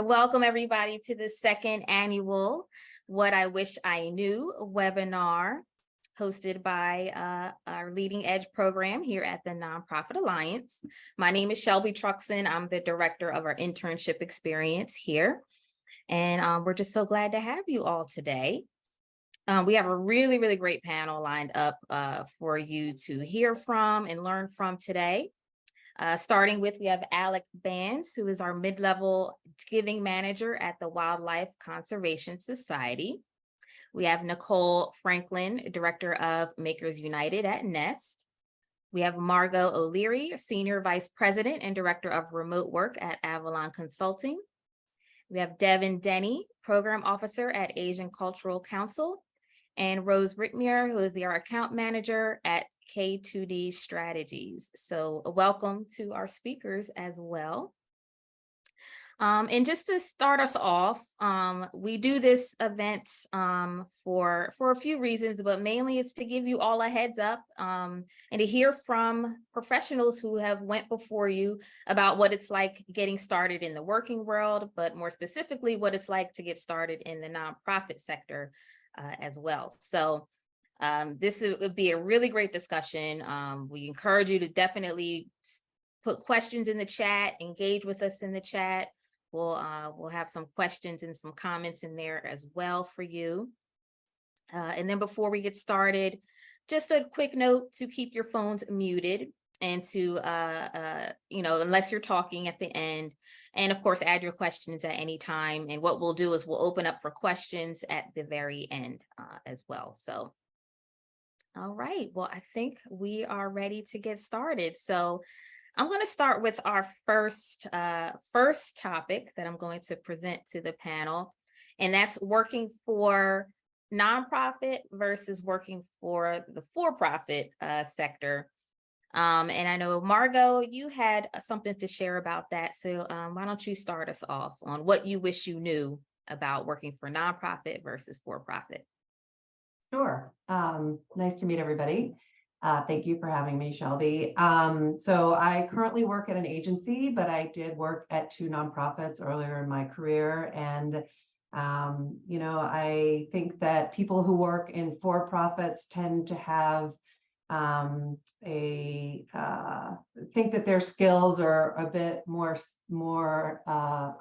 Welcome everybody to the second annual What I Wish I Knew webinar hosted by our Leading Edge program here at the Nonprofit Alliance. My name is Shelby Truxon. I'm the director of our internship experience here. And we're just so glad to have you all today. We have a really great panel lined up for you to hear from and learn from today. Starting with, we have Alec, who is our mid-level giving manager at the Wildlife Conservation Society. We have Nicole Franklin, director of Makers United at Nest. We have Margot O'Leary, senior vice president and director of remote work at Avalon Consulting. We have Devin Denny, program officer at Asian Cultural Council, and Rose Richtmyre, who is our account manager at K2D Strategies. So welcome to our speakers as well. And just to start us off, we do this event for a few reasons, but mainly it's to give you all a heads up and to hear from professionals who have went before you about what it's like getting started in the working world, but more specifically, what it's like to get started in the nonprofit sector as well. So this would be a really great discussion. We encourage you to definitely put questions in the chat, engage with us in the chat. We'll have some questions and some comments in there as well for you. And then before we get started, just a quick note to keep your phones muted and to, unless you're talking at the end, and of course, add your questions at any time. And what we'll do is we'll open up for questions at the very end as well. So, all right, well, I think we are ready to get started. So I'm going to start with our first topic that I'm going to present to the panel, and that's working for nonprofit versus working for the for-profit sector. And I know, Margot, you had something to share about that. So why don't you start us off on what you wish you knew about working for nonprofit versus for-profit? Sure. Nice to meet everybody. Thank you for having me, Shelby. So I currently work at an agency, but I did work at 2 nonprofits earlier in my career. And, I think that people who work in for-profits tend to have think that their skills are a bit more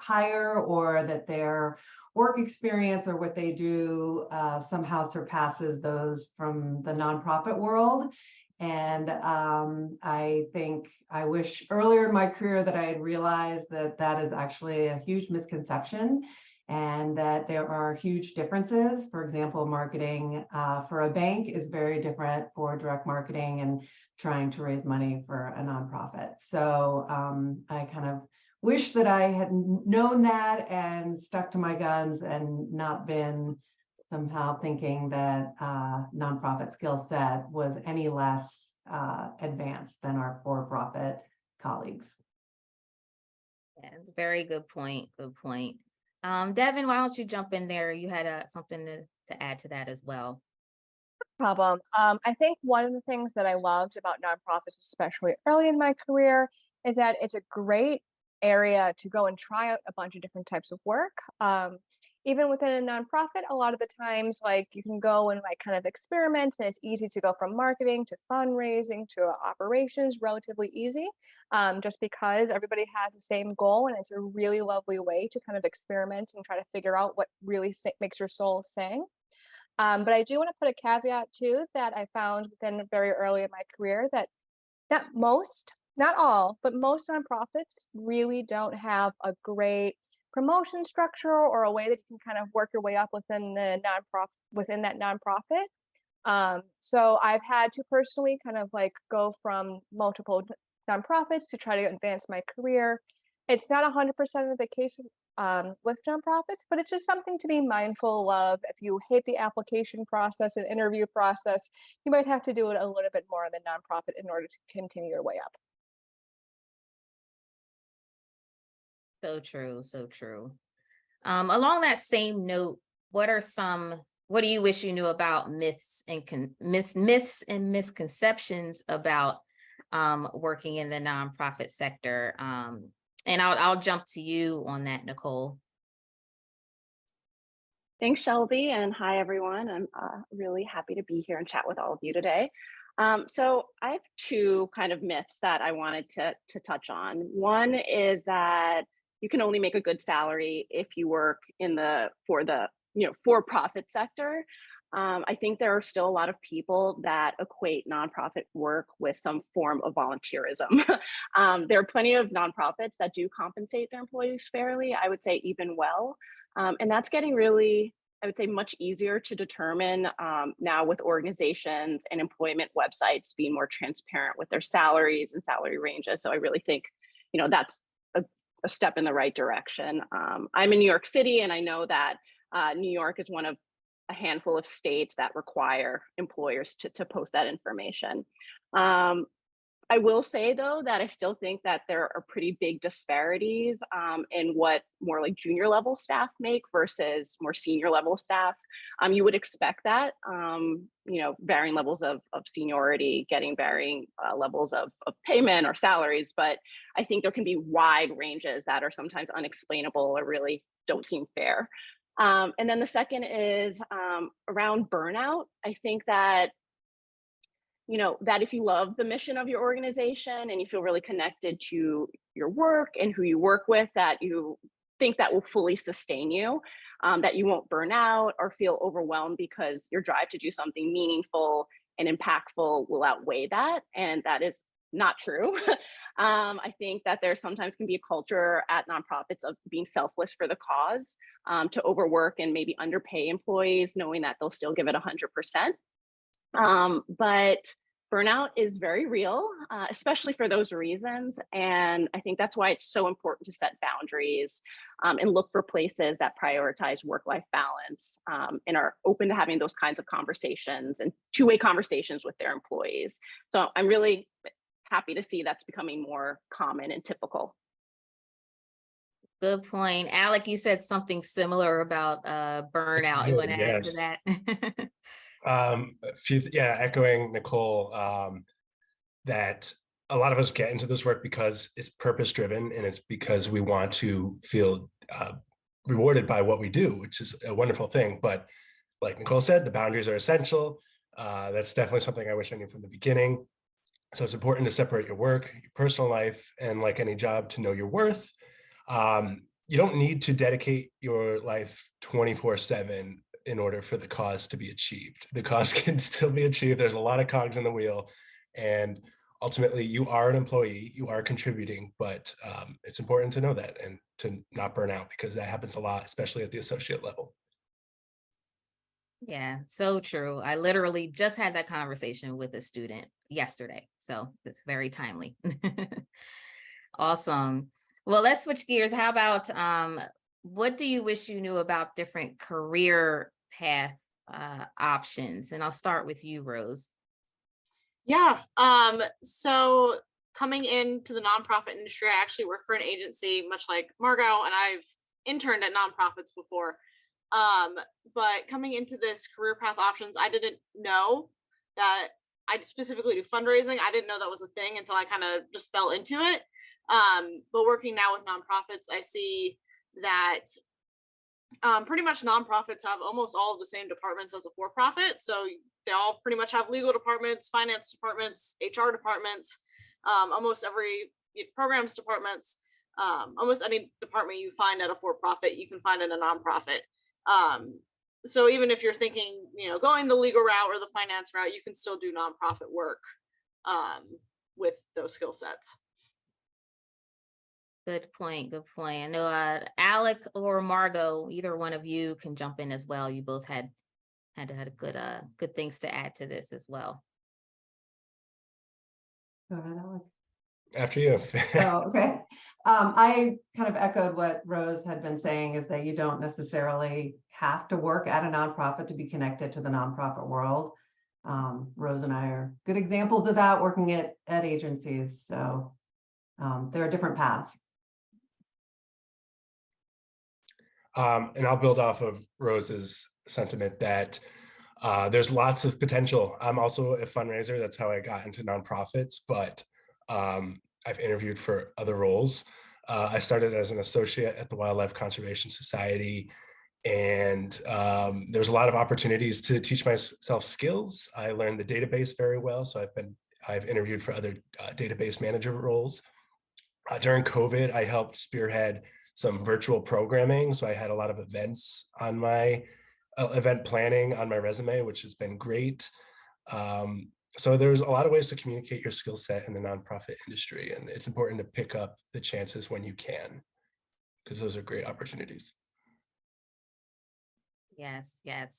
higher, or that their work experience or what they do somehow surpasses those from the nonprofit world. And I think I wish earlier in my career that I had realized that that is actually a huge misconception, and that there are huge differences. For example, marketing for a bank is very different for direct marketing and trying to raise money for a nonprofit. So I kind of wish that I had known that and stuck to my guns and not been somehow thinking that nonprofit skill set was any less advanced than our for-profit colleagues. Yeah, very good point. Good point. Devin, why don't you jump in there? You had something to add to that as well. Problem. I think one of the things that I loved about nonprofits, especially early in my career, is that it's a great area to go and try out a bunch of different types of work. Even within a nonprofit, a lot of the times, like, you can go and kind of experiment, and it's easy to go from marketing to fundraising to operations, relatively easy, just because everybody has the same goal, and it's a really lovely way to kind of experiment and try to figure out what really makes your soul sing. But I do want to put a caveat too that I found within very early in my career that not all, but most nonprofits really don't have a great promotion structure or a way that you can kind of work your way up within that nonprofit. So I've had to personally kind of go from multiple nonprofits to try to advance my career. It's not 100% of the case with nonprofits, but it's just something to be mindful of. If you hate the application process and interview process, you might have to do it a little bit more in the nonprofit in order to continue your way up. So true, so true. Along that same note, what do you wish you knew about myths and misconceptions about working in the nonprofit sector? And I'll jump to you on that, Nicole. Thanks, Shelby, and hi, everyone. I'm really happy to be here and chat with all of you today. So I have two kind of myths that I wanted to touch on. One is that you can only make a good salary if you work in the for-profit sector. I think there are still a lot of people that equate nonprofit work with some form of volunteerism. There are plenty of nonprofits that do compensate their employees fairly, I would say even well. And that's getting really, I would say, much easier to determine now with organizations and employment websites being more transparent with their salaries and salary ranges. So I really think, that's a step in the right direction. I'm in New York City, and I know that New York is one of a handful of states that require employers to post that information. I will say, though, that I still think that there are pretty big disparities in what more like junior level staff make versus more senior level staff. You would expect that, varying levels of seniority, getting varying levels of payment or salaries, but I think there can be wide ranges that are sometimes unexplainable or really don't seem fair. And then the second is around burnout. I think that that if you love the mission of your organization and you feel really connected to your work and who you work with, that you think that will fully sustain you, that you won't burn out or feel overwhelmed because your drive to do something meaningful and impactful will outweigh that. And that is not true. I think that there sometimes can be a culture at nonprofits of being selfless for the cause, to overwork and maybe underpay employees, knowing that they'll still give it 100%. But burnout is very real, especially for those reasons. And I think that's why it's so important to set boundaries and look for places that prioritize work-life balance and are open to having those kinds of conversations and two-way conversations with their employees. So I'm really happy to see that's becoming more common and typical. Good point. Alec, you said something similar about burnout. You want to add to Yes. that? Echoing Nicole, that a lot of us get into this work because it's purpose driven and it's because we want to feel rewarded by what we do, which is a wonderful thing. But like Nicole said, the boundaries are essential. That's definitely something I wish I knew from the beginning. So it's important to separate your work, your personal life, and like any job, to know your worth. You don't need to dedicate your life 24/7 in order for the cause to be achieved. The cause can still be achieved. There's a lot of cogs in the wheel, and ultimately you are an employee, you are contributing, but it's important to know that and to not burn out, because that happens a lot, especially at the associate level. Yeah, so true. I literally just had that conversation with a student yesterday, so it's very timely. Awesome. Well, let's switch gears. How about what do you wish you knew about different career path options? And I'll start with you, Rose. Yeah. So coming into the nonprofit industry, I actually work for an agency, much like Margot, and I've interned at nonprofits before. But coming into this career path options, I didn't know that I specifically do fundraising. I didn't know that was a thing until I kind of just fell into it. But working now with nonprofits, I see that pretty much nonprofits have almost all of the same departments as a for-profit. So they all pretty much have legal departments, finance departments, HR departments, almost every programs departments, almost any department you find at a for-profit, you can find in a nonprofit. So even if you're thinking, going the legal route or the finance route, you can still do nonprofit work with those skill sets. Good point. Good point. I know Alec or Margot, either one of you can jump in as well. You both had good things to add to this as well. Go ahead, Alec. After you. Oh, okay. I kind of echoed what Rose had been saying, is that you don't necessarily have to work at a nonprofit to be connected to the nonprofit world. Rose and I are good examples of that, working at agencies. So there are different paths. And I'll build off of Rose's sentiment that there's lots of potential. I'm also a fundraiser. That's how I got into nonprofits, but I've interviewed for other roles. I started as an associate at the Wildlife Conservation Society, And there's a lot of opportunities to teach myself skills. I learned the database very well, so I've interviewed for other database manager roles. During COVID, I helped spearhead some virtual programming, so I had a lot of events on my event planning on my resume, which has been great. So there's a lot of ways to communicate your skill set in the nonprofit industry, and it's important to pick up the chances when you can, because those are great opportunities. Yes, yes.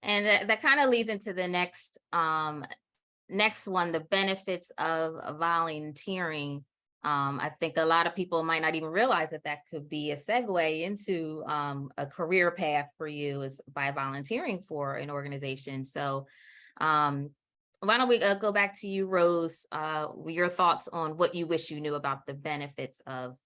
And that kind of leads into the next one, the benefits of volunteering. I think a lot of people might not even realize that could be a segue into a career path for you is by volunteering for an organization. So why don't we go back to you, Rose, your thoughts on what you wish you knew about the benefits of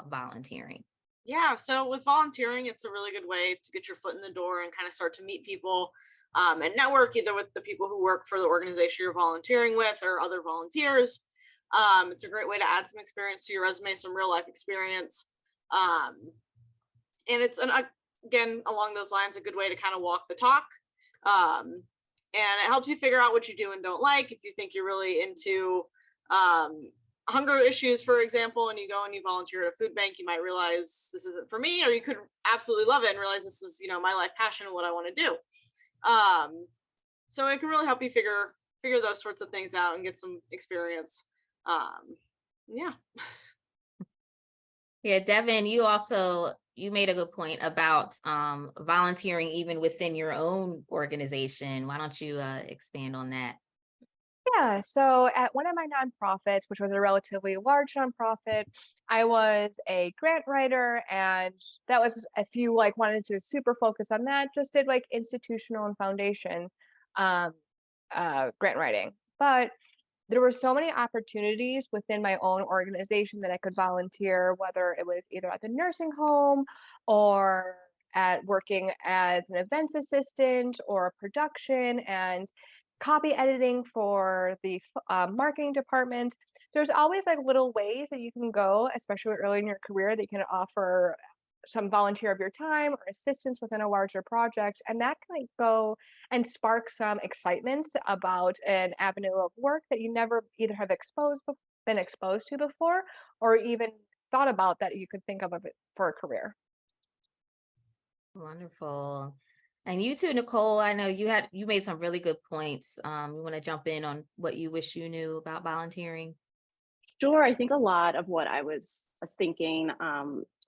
volunteering. Yeah, so with volunteering, it's a really good way to get your foot in the door and kind of start to meet people and network either with the people who work for the organization you're volunteering with or other volunteers. It's a great way to add some experience to your resume, some real life experience. And it's, again, along those lines, a good way to kind of walk the talk. And it helps you figure out what you do and don't like. If you think you're really into hunger issues, for example, and you go and you volunteer at a food bank, you might realize this isn't for me, or you could absolutely love it and realize this is, my life passion and what I want to do. So it can really help you figure those sorts of things out and get some experience. Yeah. Yeah, Devin, you made a good point about volunteering even within your own organization. Why don't you expand on that? Yeah, so at one of my nonprofits, which was a relatively large nonprofit, I was a grant writer, and that was if you wanted to super focus on that, just did institutional and foundation grant writing. But there were so many opportunities within my own organization that I could volunteer, whether it was either at the nursing home or at working as an events assistant or a production and copy editing for the marketing department. There's always little ways that you can go, especially early in your career, that you can offer some volunteer of your time or assistance within a larger project, and that can go and spark some excitement about an avenue of work that you never either have been exposed to before or even thought about that you could think of it for a career. Wonderful. And you too, Nicole, I know you made some really good points. You want to jump in on what you wish you knew about volunteering? Sure. I think a lot of what I was thinking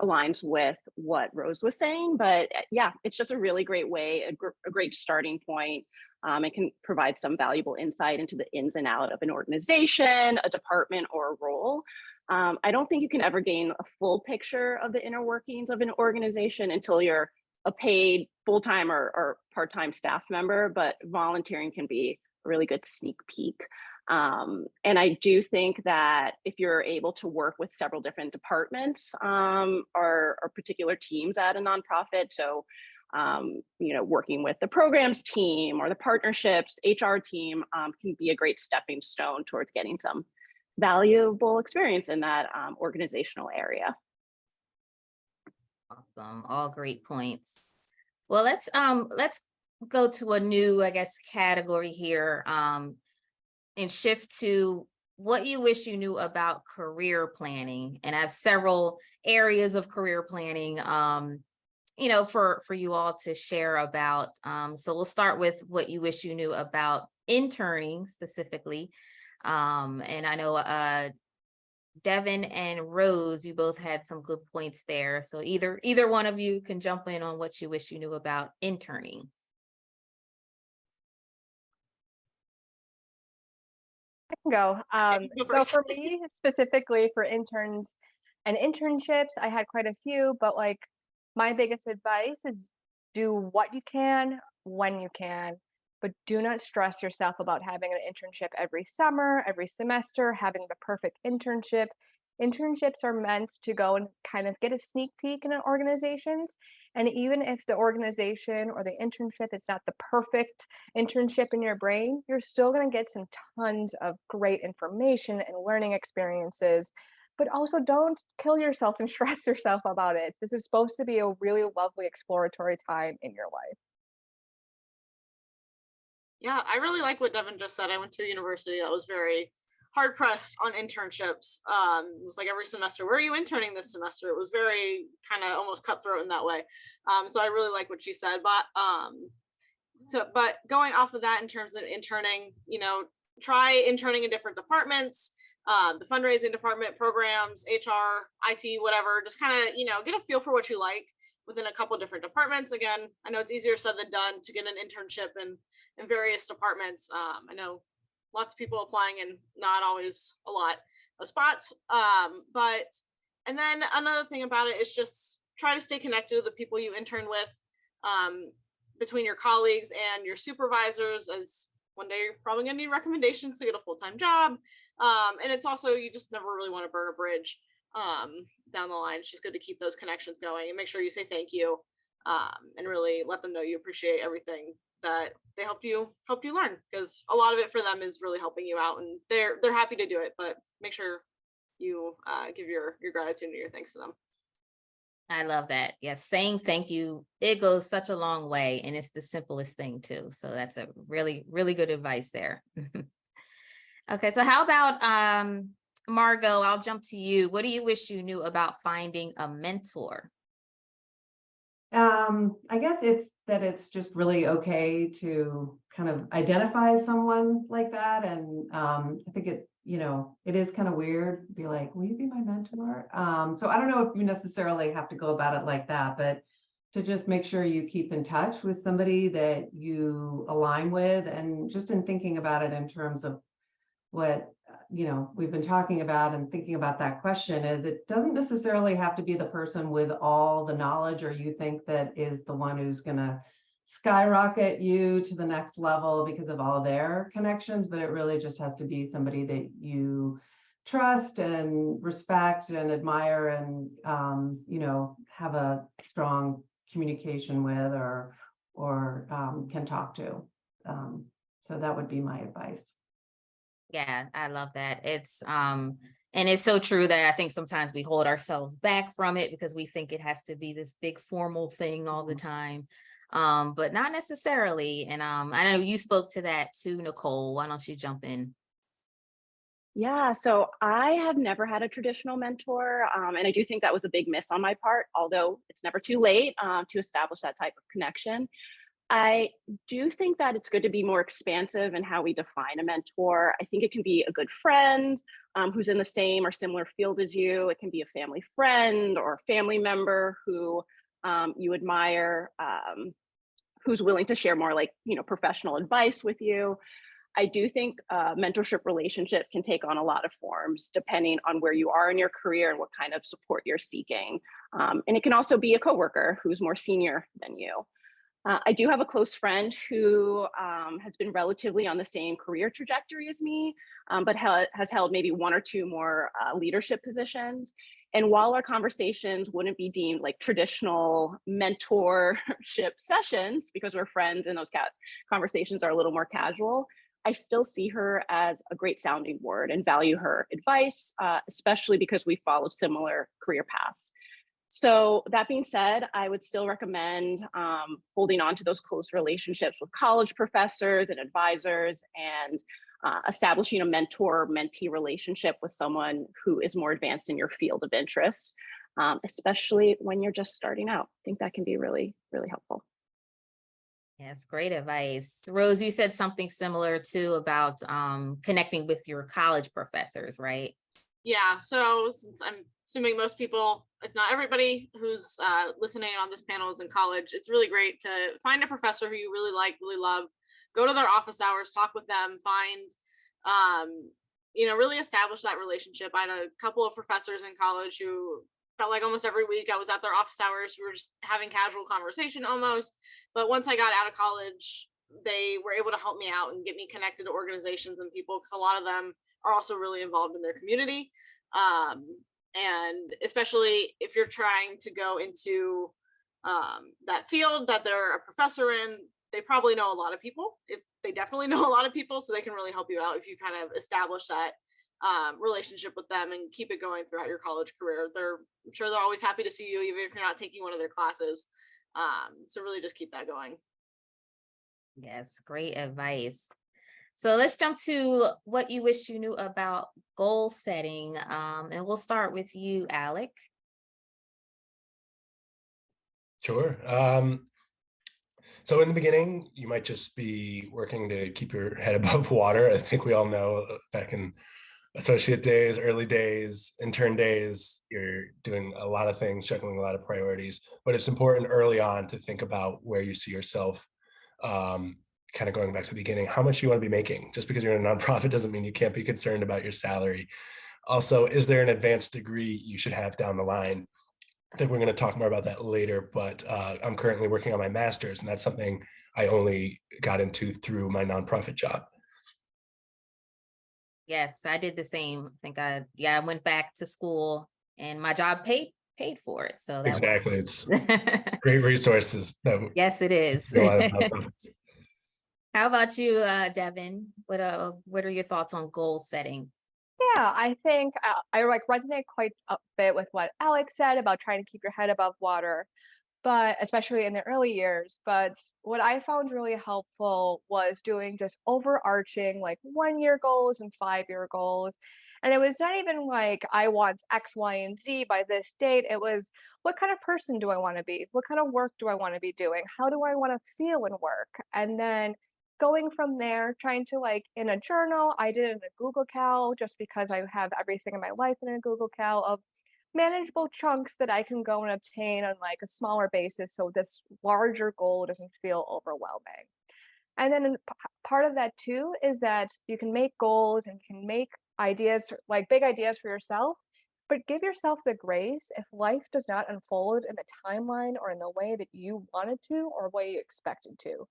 aligns with what Rose was saying, but yeah, it's just a really great way, a great starting point. It can provide some valuable insight into the ins and out of an organization, a department, or a role. I don't think you can ever gain a full picture of the inner workings of an organization until you're a paid full-time or part-time staff member, but volunteering can be a really good sneak peek. And I do think that if you're able to work with several different departments or particular teams at a nonprofit, so working with the programs team or the partnerships, HR team can be a great stepping stone towards getting some valuable experience in that organizational area. Awesome. All great points. Well, let's go to a new, I guess, category here and shift to what you wish you knew about career planning. And I have several areas of career planning, for you all to share about. So we'll start with what you wish you knew about interning specifically. And I know Devin and Rose, you both had some good points there. So either one of you can jump in on what you wish you knew about interning. I can go. Go So first. for me, specifically for interns and internships, I had quite a few, but my biggest advice is do what you can when you can, but do not stress yourself about having an internship every summer, every semester, having the perfect internship. Internships are meant to go and kind of get a sneak peek in organizations. And even if the organization or the internship is not the perfect internship in your brain, you're still going to get some tons of great information and learning experiences. but also don't kill yourself and stress yourself about it. This is supposed to be a really lovely exploratory time in your life. Yeah, I really like what Devin just said. I went to a university that was very hard pressed on internships. It was like every semester, where are you interning this semester? It was very kind of almost cutthroat in that way. So I really like what she said. But going off of that, in terms of interning, try interning in different departments, the fundraising department, programs, HR, IT, whatever. Just kind of get a feel for what you like within a couple different departments. Again, I know it's easier said than done to get an internship in various departments. I know lots of people applying and not always a lot of spots. And then another thing about it is just try to stay connected to the people you intern with, between your colleagues and your supervisors, as one day you're probably going to need recommendations to get a full-time job. And it's also, you just never really want to burn a bridge down the line. It's just good to keep those connections going and make sure you say thank you, and really let them know you appreciate everything that they helped you learn, because a lot of it for them is really helping you out, and they're happy to do it, but make sure you give your gratitude and your thanks to them. I love that. Yes, saying thank you, it goes such a long way, and it's the simplest thing too. So that's a really, really good advice there. Okay, so how about Margot, I'll jump to you. What do you wish you knew about finding a mentor? I guess it's just really okay to kind of identify someone like that. And I think it is kind of weird to be like, will you be my mentor? So I don't know if you necessarily have to go about it like that, but to just make sure you keep in touch with somebody that you align with, and just in thinking about it in terms of what we've been talking about and thinking about that question, is it doesn't necessarily have to be the person with all the knowledge, or you think that is the one who's going to skyrocket you to the next level because of all their connections, but it really just has to be somebody that you trust and respect and admire, and have a strong communication with, or can talk to. So that would be my advice. Yeah, I love that. It's and it's so true that I think sometimes we hold ourselves back from it because we think it has to be this big formal thing all the time. But not necessarily. And I know you spoke to that too, Nicole. Why don't you jump in? Yeah, so I have never had a traditional mentor, and I do think that was a big miss on my part, although it's never too late to establish that type of connection. I do think that it's good to be more expansive in how we define a mentor. I think it can be a good friend who's in the same or similar field as you. It can be a family friend or a family member who you admire, who's willing to share more professional advice with you. I do think a mentorship relationship can take on a lot of forms depending on where you are in your career and what kind of support you're seeking. And it can also be a coworker who's more senior than you. I do have a close friend who has been relatively on the same career trajectory as me, but has held maybe one or two more leadership positions. And while our conversations wouldn't be deemed like traditional mentorship sessions because we're friends and those conversations are a little more casual, I still see her as a great sounding board and value her advice, especially because we follow similar career paths. So that being said, I would still recommend holding on to those close relationships with college professors and advisors, and establishing a mentor-mentee relationship with someone who is more advanced in your field of interest, especially when you're just starting out. I think that can be really, really helpful. Yes, great advice. Rose, you said something similar too about connecting with your college professors, right? Yeah, so since I'm assuming most people, if not everybody who's listening on this panel is in college, it's really great to find a professor who you really like, really love, go to their office hours, talk with them, find, really establish that relationship. I had a couple of professors in college who felt like almost every week I was at their office hours. We were just having casual conversation almost. But once I got out of college, they were able to help me out and get me connected to organizations and people, because a lot of them are also really involved in their community. And especially if you're trying to go into that field that they're a professor in, they probably know a lot of people. They definitely know a lot of people, so they can really help you out if you kind of establish that relationship with them and keep it going throughout your college career. I'm sure they're always happy to see you, even if you're not taking one of their classes. So really just keep that going. Yes, great advice. So let's jump to what you wish you knew about goal setting. And we'll start with you, Alec. Sure. So in the beginning, you might just be working to keep your head above water. I think we all know back in associate days, early days, intern days, you're doing a lot of things, juggling a lot of priorities, but it's important early on to think about where you see yourself, kind of going back to the beginning, how much you want to be making. Just because you're in a nonprofit doesn't mean you can't be concerned about your salary. Also, is there an advanced degree you should have down the line? I think we're going to talk more about that later, but I'm currently working on my master's, and that's something I only got into through my nonprofit job. Yes, I did the same. I went back to school and my job paid for it. So that Exactly. It's was great resources. yes, it is. A lot of nonprofits. How about you, Devin? What are your thoughts on goal setting? Yeah, I think I like resonate quite a bit with what Alex said about trying to keep your head above water, but especially in the early years. But what I found really helpful was doing just overarching like 1 year goals and 5 year goals. And it was not even like I want X, Y, and Z by this date. It was what kind of person do I want to be? What kind of work do I want to be doing? How do I want to feel in work? And then going from there, trying to like in a journal, I did it in a Google Cal just because I have everything in my life in a Google Cal of manageable chunks that I can go and obtain on like a smaller basis so this larger goal doesn't feel overwhelming. And then part of that too is that you can make goals and can make ideas like big ideas for yourself, but give yourself the grace if life does not unfold in the timeline or in the way that you wanted to or way you expected to.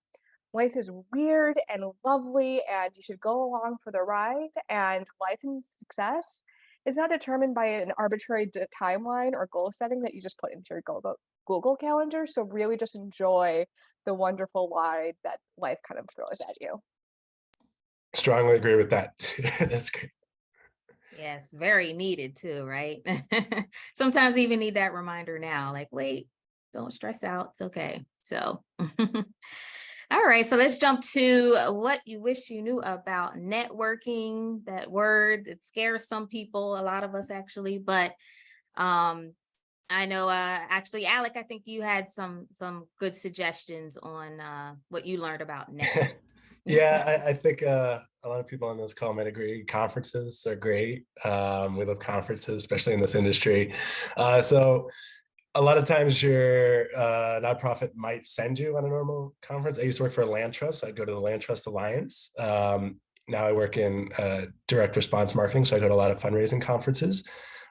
Life is weird and lovely, and you should go along for the ride. And life and success is not determined by an arbitrary timeline or goal setting that you just put into your Google Calendar. So, really just enjoy the wonderful ride that life kind of throws at you. Strongly agree with that. That's great. Yes, very needed too, right? Sometimes even need that reminder now, like, wait, don't stress out. It's okay. So all right, so let's jump to what you wish you knew about networking. That word, it scares some people, a lot of us actually, but I know actually, Alec, I think you had some good suggestions on what you learned about networking. Yeah, I think a lot of people on this call might agree. Conferences are great. We love conferences, especially in this industry. So a lot of times your nonprofit might send you on a normal conference. I used to work for a land trust. So I'd go to the Land Trust Alliance. Now I work in direct response marketing. So I go to a lot of fundraising conferences.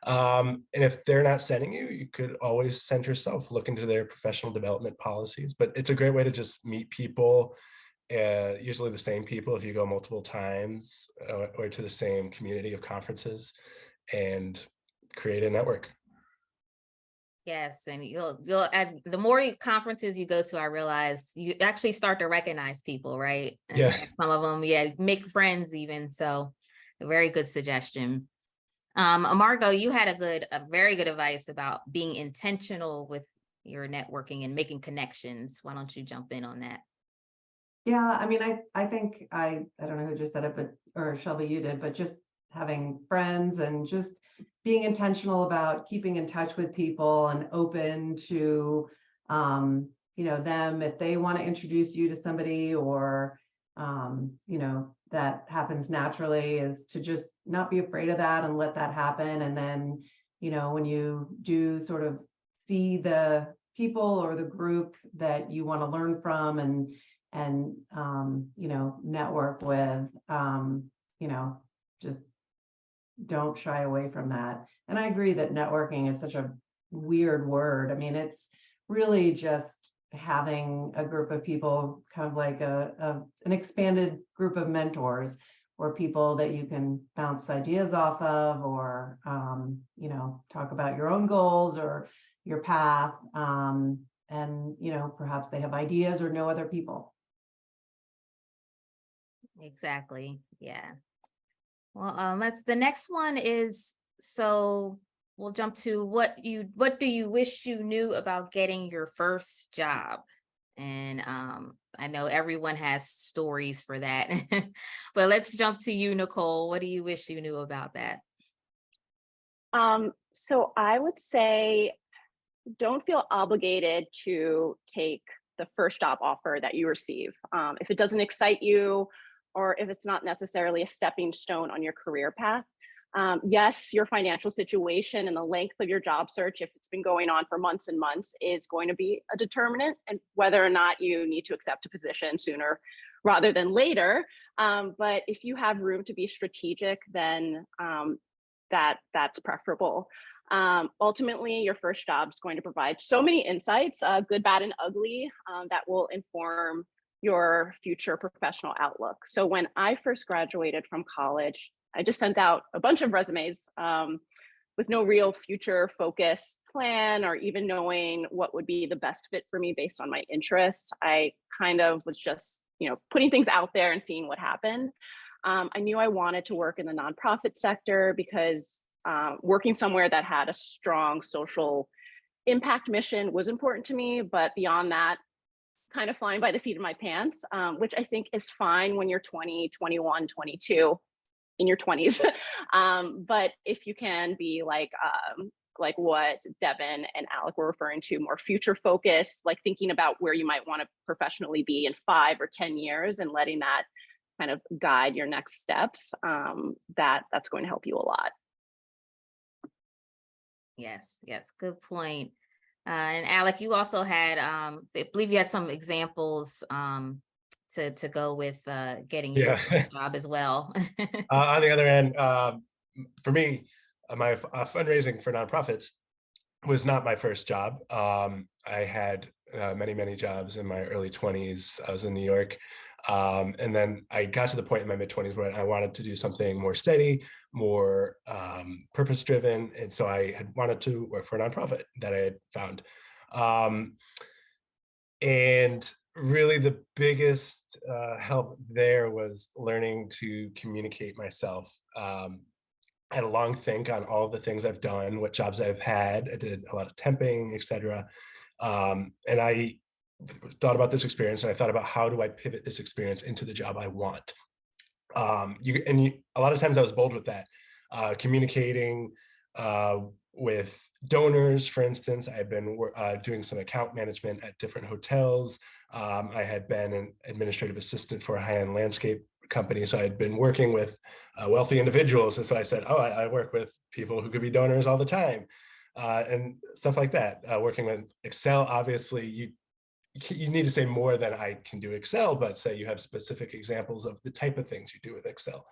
And if they're not sending you, you could always send yourself, look into their professional development policies. But it's a great way to just meet people, usually the same people if you go multiple times, or to the same community of conferences, and create a network. Yes, and you'll add the more conferences you go to, I realize you actually start to recognize people, right? And Yeah. some of them, yeah, make friends even. So a very good suggestion. Margot, you had a very good advice about being intentional with your networking and making connections. Why don't you jump in on that? Yeah, I mean, I think I don't know who just said it, but or Shelby, you did, but just having friends and just being intentional about keeping in touch with people and open to them if they want to introduce you to somebody, or that happens naturally, is to just not be afraid of that and let that happen. And then when you do sort of see the people or the group that you want to learn from and network with, just don't shy away from that. And I agree that networking is such a weird word. I mean, it's really just having a group of people, kind of like an expanded group of mentors, or people that you can bounce ideas off of, or talk about your own goals or your path, and perhaps they have ideas or know other people. Exactly. Yeah. Well, let's, the next one is, so we'll jump to what do you wish you knew about getting your first job? And I know everyone has stories for that, but let's jump to you, Nicole. What do you wish you knew about that? So I would say don't feel obligated to take the first job offer that you receive. If it doesn't excite you, or if it's not necessarily a stepping stone on your career path. Yes, your financial situation and the length of your job search, if it's been going on for months and months, is going to be a determinant, and whether or not you need to accept a position sooner rather than later. But if you have room to be strategic, then that's preferable. Ultimately, your first job is going to provide so many insights, good, bad, and ugly, that will inform your future professional outlook. So when I first graduated from college, I just sent out a bunch of resumes with no real future focus plan or even knowing what would be the best fit for me based on my interests. I kind of was just, putting things out there and seeing what happened. I knew I wanted to work in the nonprofit sector because working somewhere that had a strong social impact mission was important to me. But beyond that, kind of flying by the seat of my pants, which I think is fine when you're 20, 21, 22, in your 20s. But if you can be like what Devin and Alec were referring to, more future focused, like thinking about where you might want to professionally be in 5 or 10 years and letting that kind of guide your next steps, that's going to help you a lot. Yes, good point. And Alec, you also had, I believe you had some examples to go with getting your first job as well. On the other end, for me, my fundraising for nonprofits was not my first job. I had many jobs in my early 20s. I was in New York. And then I got to the point in my mid-20s where I wanted to do something more steady, more purpose-driven. And so I had wanted to work for a nonprofit that I had found. And really the biggest help there was learning to communicate myself. I had a long think on all of the things I've done, what jobs I've had. I did a lot of temping, etc. And I thought about this experience, and I thought about how do I pivot this experience into the job I want. A lot of times I was bold with that, communicating with donors. For instance, I had been doing some account management at different hotels. I had been an administrative assistant for a high-end landscape company, so I had been working with wealthy individuals, and so I said, I work with people who could be donors all the time, and stuff like that. Working with Excel, obviously, you need to say more than I can do Excel, but say you have specific examples of the type of things you do with Excel.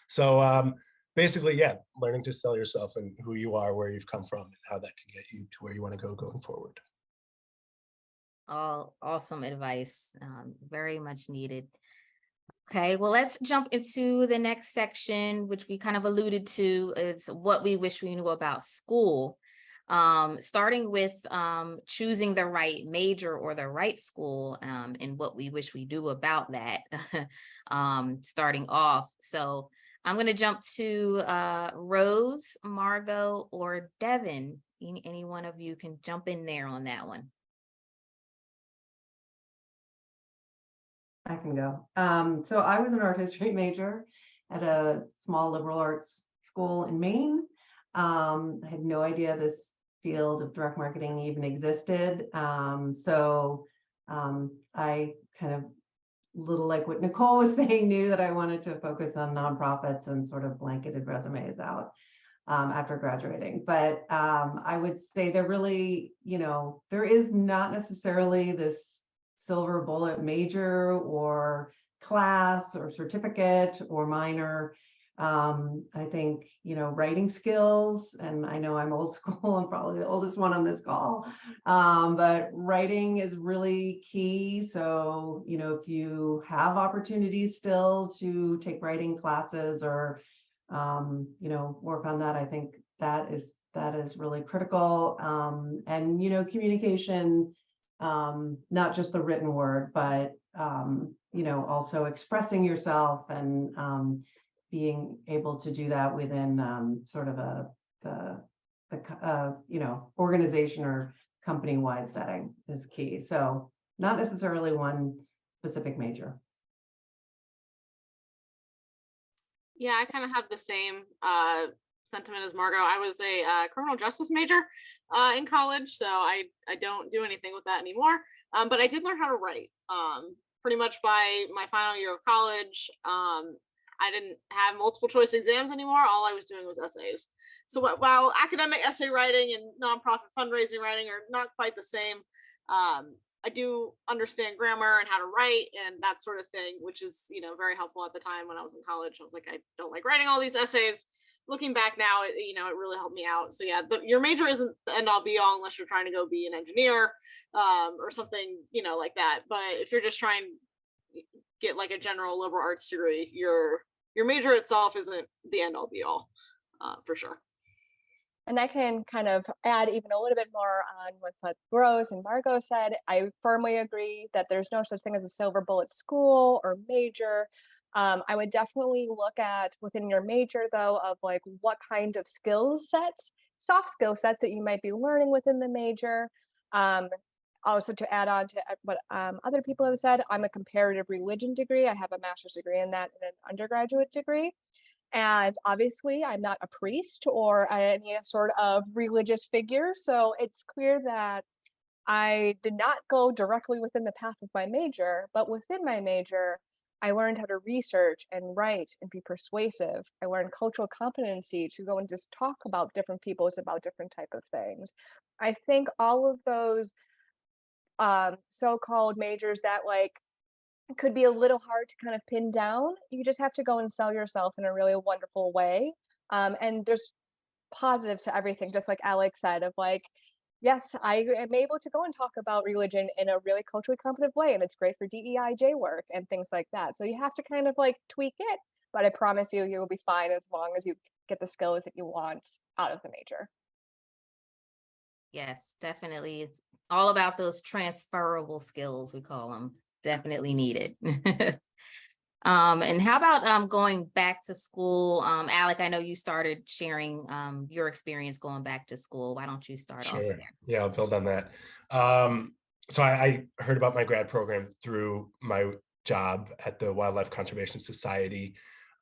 So basically, yeah, learning to sell yourself and who you are, where you've come from, and how that can get you to where you want to go going forward. All awesome advice, very much needed. Okay, well, let's jump into the next section, which we kind of alluded to, is what we wish we knew about school. Starting with choosing the right major or the right school, and what we wish we knew about that, starting off. So I'm going to jump to Rose, Margot, or Devin. Any one of you can jump in there on that one. I can go. So I was an art history major at a small liberal arts school in Maine. I had no idea this field of direct marketing even existed. So I kind of, little like what Nicole was saying, knew that I wanted to focus on nonprofits and sort of blanketed resumes out after graduating. But I would say there really, there is not necessarily this silver bullet major or class or certificate or minor. I think, writing skills, and I know I'm old school, I'm probably the oldest one on this call, but writing is really key. So, if you have opportunities still to take writing classes or, work on that, I think that is really critical. And, communication, not just the written word, but, also expressing yourself and, being able to do that within sort of organization or company-wide setting is key. So not necessarily one specific major. Yeah, I kind of have the same sentiment as Margot. I was a criminal justice major in college, so I don't do anything with that anymore. But I did learn how to write. Pretty much by my final year of college, I didn't have multiple choice exams anymore. All I was doing was essays. So while academic essay writing and nonprofit fundraising writing are not quite the same, I do understand grammar and how to write and that sort of thing, which is, very helpful at the time when I was in college. I was like, I don't like writing all these essays. Looking back now, it really helped me out. So yeah, your major isn't the end all be all unless you're trying to go be an engineer or something, like that. But if you're just trying to get like a general liberal arts degree, your major itself isn't the end all be all, for sure. And I can kind of add even a little bit more on what Rose and Margot said. I firmly agree that there's no such thing as a silver bullet school or major. I would definitely look at within your major though of like what kind of skill sets, soft skill sets that you might be learning within the major. Also to add on to what other people have said, I'm a comparative religion degree. I have a master's degree in that and an undergraduate degree. And obviously, I'm not a priest or any sort of religious figure. So it's clear that I did not go directly within the path of my major, but within my major, I learned how to research and write and be persuasive. I learned cultural competency to go and just talk about different peoples about different type of things. I think all of those so-called majors that like could be a little hard to kind of pin down. You just have to go and sell yourself in a really wonderful way. And there's positives to everything, just like Alec said, of like, yes, I am able to go and talk about religion in a really culturally competent way, and it's great for DEIJ work and things like that. So you have to kind of like tweak it, but I promise you, you will be fine as long as you get the skills that you want out of the major. Yes, definitely. It's all about those transferable skills, we call them. Definitely needed. And how about going back to school? Alec, I know you started sharing your experience going back to school. Why don't you start off there? Yeah, I'll build on that. So I heard about my grad program through my job at the Wildlife Conservation Society.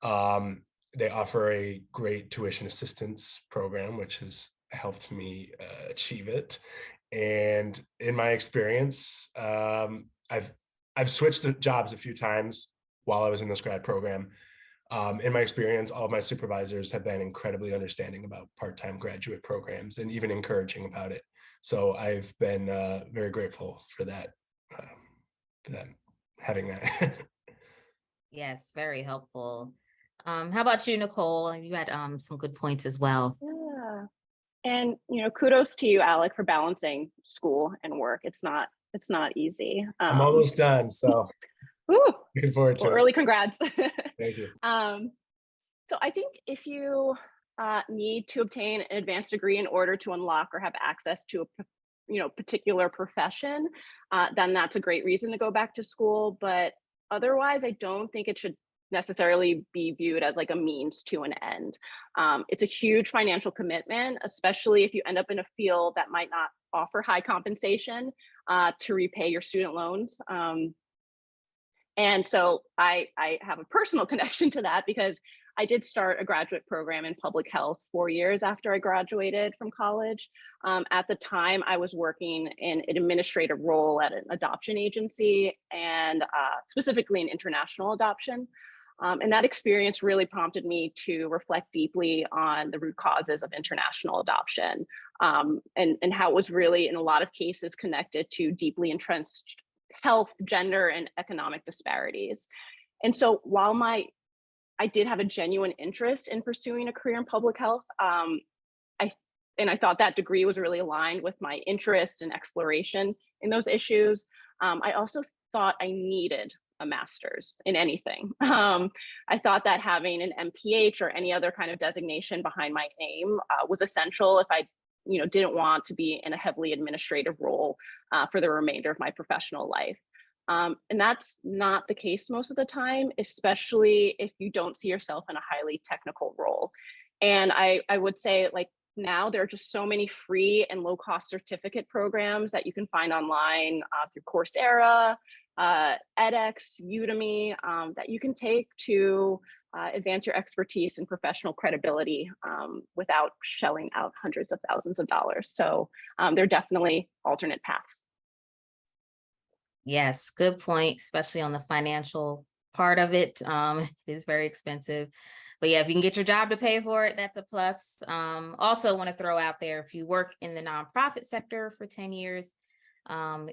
They offer a great tuition assistance program, which has helped me achieve it. And in my experience, I've switched jobs a few times while I was in this grad program. In my experience, all of my supervisors have been incredibly understanding about part-time graduate programs and even encouraging about it. So I've been very grateful for that, having that. Yes, very helpful. How about you, Nicole? You had some good points as well. Yeah. And kudos to you, Alec, for balancing school and work. It's not easy. I'm almost done, so looking forward to it. Early congrats. Thank you. So I think if you need to obtain an advanced degree in order to unlock or have access to a particular profession, then that's a great reason to go back to school. But otherwise, I don't think it should necessarily be viewed as like a means to an end. It's a huge financial commitment, especially if you end up in a field that might not offer high compensation to repay your student loans. And so I have a personal connection to that because I did start a graduate program in public health 4 years after I graduated from college. At the time, I was working in an administrative role at an adoption agency and specifically in international adoption. And that experience really prompted me to reflect deeply on the root causes of international adoption and how it was really, in a lot of cases, connected to deeply entrenched health, gender, and economic disparities. And so while I did have a genuine interest in pursuing a career in public health, I thought that degree was really aligned with my interest and exploration in those issues. I also thought I needed a master's in anything. I thought that having an MPH or any other kind of designation behind my name was essential if I didn't want to be in a heavily administrative role for the remainder of my professional life. And that's not the case most of the time, especially if you don't see yourself in a highly technical role. And I would say, like, now there are just so many free and low cost certificate programs that you can find online through Coursera, edX, Udemy, that you can take to advance your expertise and professional credibility without shelling out hundreds of thousands of dollars. So there are definitely alternate paths. Yes, good point, especially on the financial part of it. It is very expensive. But yeah, if you can get your job to pay for it, that's a plus. Also want to throw out there, if you work in the nonprofit sector for 10 years,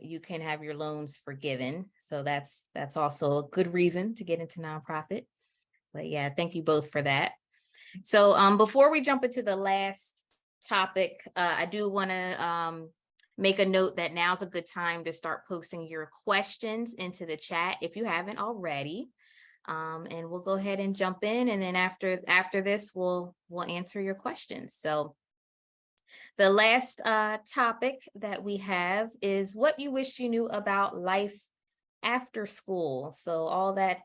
you can have your loans forgiven. So that's also a good reason to get into nonprofit. But yeah, thank you both for that. So before we jump into the last topic, I do want to make a note that now's a good time to start posting your questions into the chat if you haven't already. And we'll go ahead and jump in, and then after this, we'll answer your questions. So the last topic that we have is what you wish you knew about life after school. So all that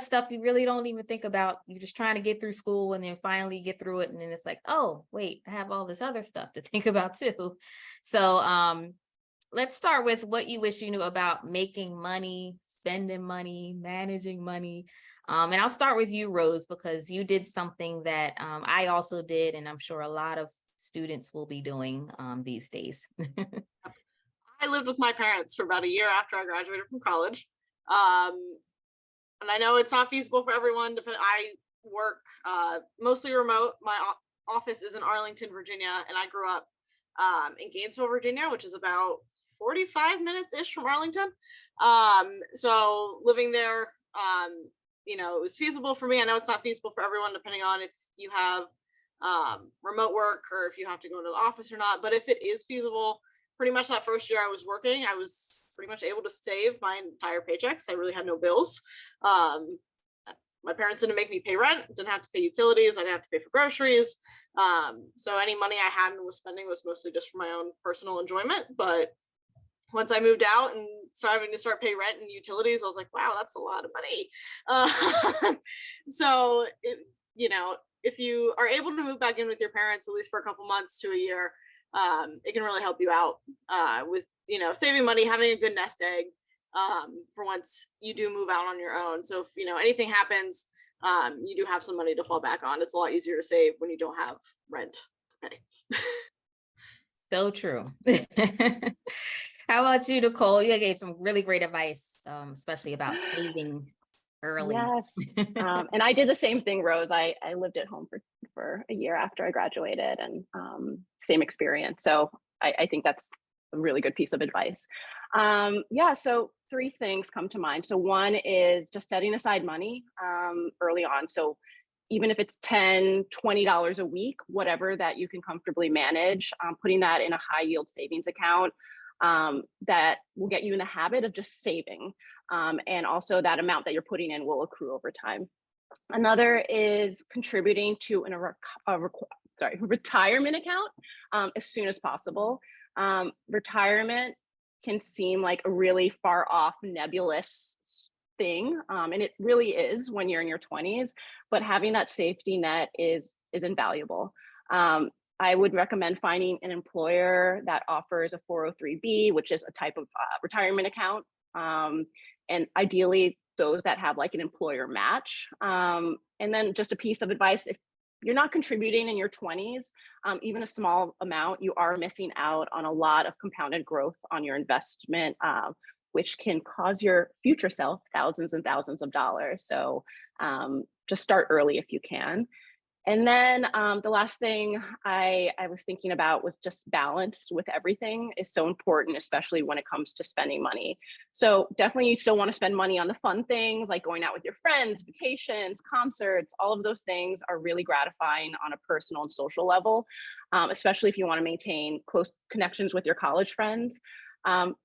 stuff you really don't even think about. You're just trying to get through school and then finally get through it. And then it's like, oh, wait, I have all this other stuff to think about too. So let's start with what you wish you knew about making money, spending money, managing money. And I'll start with you, Rose, because you did something that I also did, and I'm sure a lot of students will be doing these days. I lived with my parents for about a year after I graduated from college. And I know it's not feasible for everyone. I work mostly remote. My office is in Arlington, Virginia, and I grew up in Gainesville, Virginia, which is about 45 minutes-ish from Arlington. So living there, it was feasible for me. I know it's not feasible for everyone, depending on if you have remote work or if you have to go to the office or not. But if it is feasible, pretty much that first year I was working, I was pretty much able to save my entire paychecks. I really had no bills. My parents didn't make me pay rent, didn't have to pay utilities, I didn't have to pay for groceries. So any money I had and was spending was mostly just for my own personal enjoyment. But once I moved out and started to start paying rent and utilities, I was like, wow, that's a lot of money. So, if you are able to move back in with your parents, at least for a couple months to a year, it can really help you out with, saving money, having a good nest egg for once you do move out on your own. So if, anything happens, you do have some money to fall back on. It's a lot easier to save when you don't have rent to pay. So true. How about you, Nicole? You gave some really great advice, especially about saving early. Yes. And I did the same thing, Rose. I lived at home for a year after I graduated, and same experience. So I think that's a really good piece of advice. So 3 things come to mind. So one is just setting aside money early on. So even if it's $10, $20 a week, whatever that you can comfortably manage, putting that in a high yield savings account that will get you in the habit of just saving. And also that amount that you're putting in will accrue over time. Another is contributing to a retirement account as soon as possible. Retirement can seem like a really far off, nebulous thing, and it really is when you're in your 20s, but having that safety net is invaluable. I would recommend finding an employer that offers a 403b, which is a type of retirement account, and ideally those that have like an employer match. And then just a piece of advice: if you're not contributing in your 20s, even a small amount, you are missing out on a lot of compounded growth on your investment, which can cause your future self thousands and thousands of dollars. So just start early if you can. And then the last thing I was thinking about was just balance with everything is so important, especially when it comes to spending money. So definitely you still want to spend money on the fun things like going out with your friends, vacations, concerts. All of those things are really gratifying on a personal and social level, especially if you want to maintain close connections with your college friends.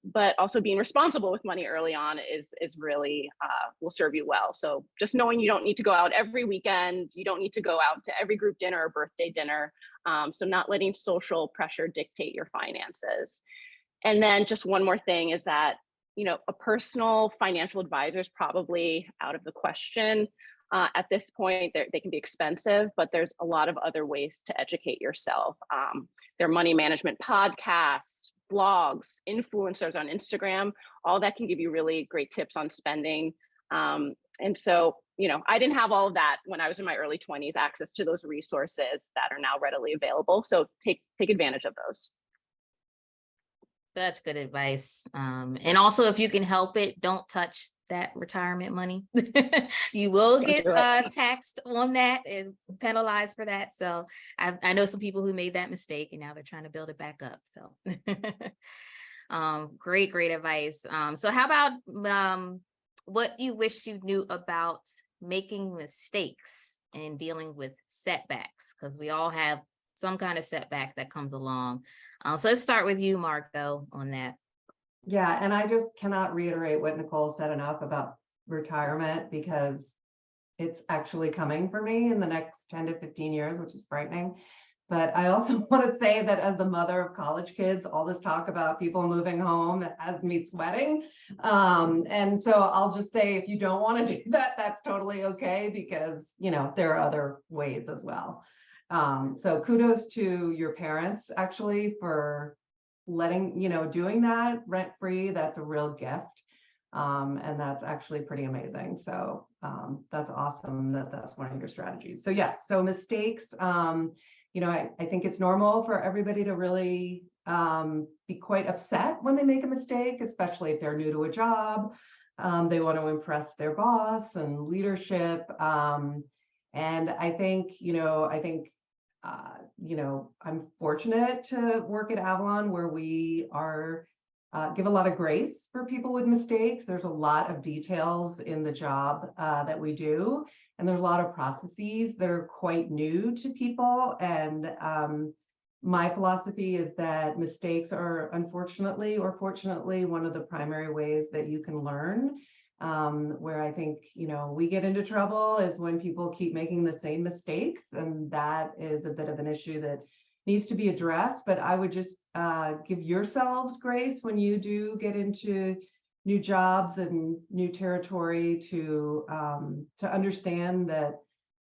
But also being responsible with money early on is really will serve you well. So just knowing you don't need to go out every weekend, you don't need to go out to every group dinner or birthday dinner. So not letting social pressure dictate your finances. And then just one more thing is that a personal financial advisor is probably out of the question. At this point, they can be expensive, but there's a lot of other ways to educate yourself. There are money management podcasts, blogs, influencers on Instagram, all that can give you really great tips on spending. And so, I didn't have all of that when I was in my early 20s, access to those resources that are now readily available. So take advantage of those. Such good advice. And also, if you can help it, don't touch that retirement money. You will Don't get do it. taxed on that and penalized for that. So I know some people who made that mistake and now they're trying to build it back up. So great advice. So how about what you wish you knew about making mistakes and dealing with setbacks? Because we all have some kind of setback that comes along. So let's start with you, Margot, on that. Yeah, and I just cannot reiterate what Nicole said enough about retirement, because it's actually coming for me in the next 10 to 15 years, which is frightening. But I also want to say that as the mother of college kids, all this talk about people moving home has me sweating. And so I'll just say, if you don't want to do that, that's totally okay, because, there are other ways as well. So kudos to your parents actually for letting, doing that rent-free. That's a real gift. And that's actually pretty amazing. So that's awesome that that's one of your strategies. So yes, so mistakes, I think it's normal for everybody to really be quite upset when they make a mistake, especially if they're new to a job. They want to impress their boss and leadership. And I think, I'm fortunate to work at Avalon, where we are give a lot of grace for people with mistakes. There's a lot of details in the job that we do, and there's a lot of processes that are quite new to people. And my philosophy is that mistakes are, unfortunately or fortunately, one of the primary ways that you can learn. Where I think, we get into trouble is when people keep making the same mistakes, and that is a bit of an issue that needs to be addressed. But I would just give yourselves grace when you do get into new jobs and new territory, to understand that